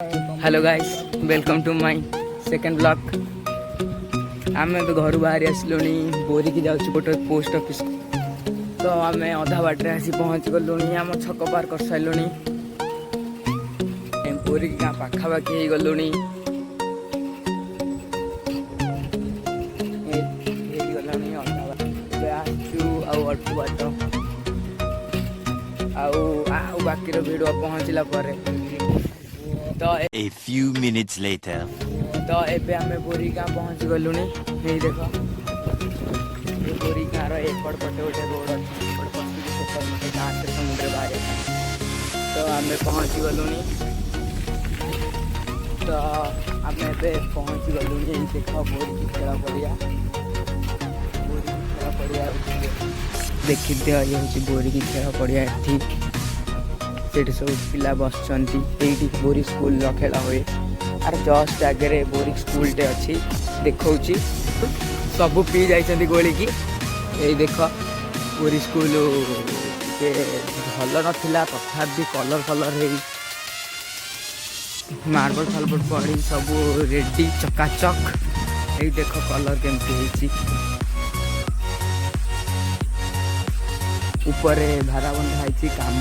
Hello guys, welcome to my second blog. आम घर बाहरी आसलु बोरी की जाऊँ गोटे पोस्ट ऑफिस तो आम अधा बाटे आसी पहुँच गलु। आम छक पार कर सारू बोरी गाँ पाखापाखि हो गलु। अल्प बाट बाकी भिडियो पहुँचला तो A few minutes later. तो एबे आमे बोरी गाँ पहुँच गलु। देख बोरी गाँव एपट पटे गोटे रोड अच्छे गाँ से समुद्र बाहर तो आमे पहुँच गलु। तो आमे एबे पहुँच गलु। देख बोरी की खेल पड़िया देखी ये हूँ बोरी की खेल पड़िया। ये सब पिला बसचंती बोरी स्कूल खेल हुए आर जस्ट आगे बोरी स्कूल टे अच्छी देखा सब पी जाइए गोली की। यही देख बोरी स्कूल टे भल ना तथापि कलर फलर है मार्बल फार्बल पड़ी सब रेडी चकाचक। यही देख कलर केमती ऊपर भारा बंधा काम।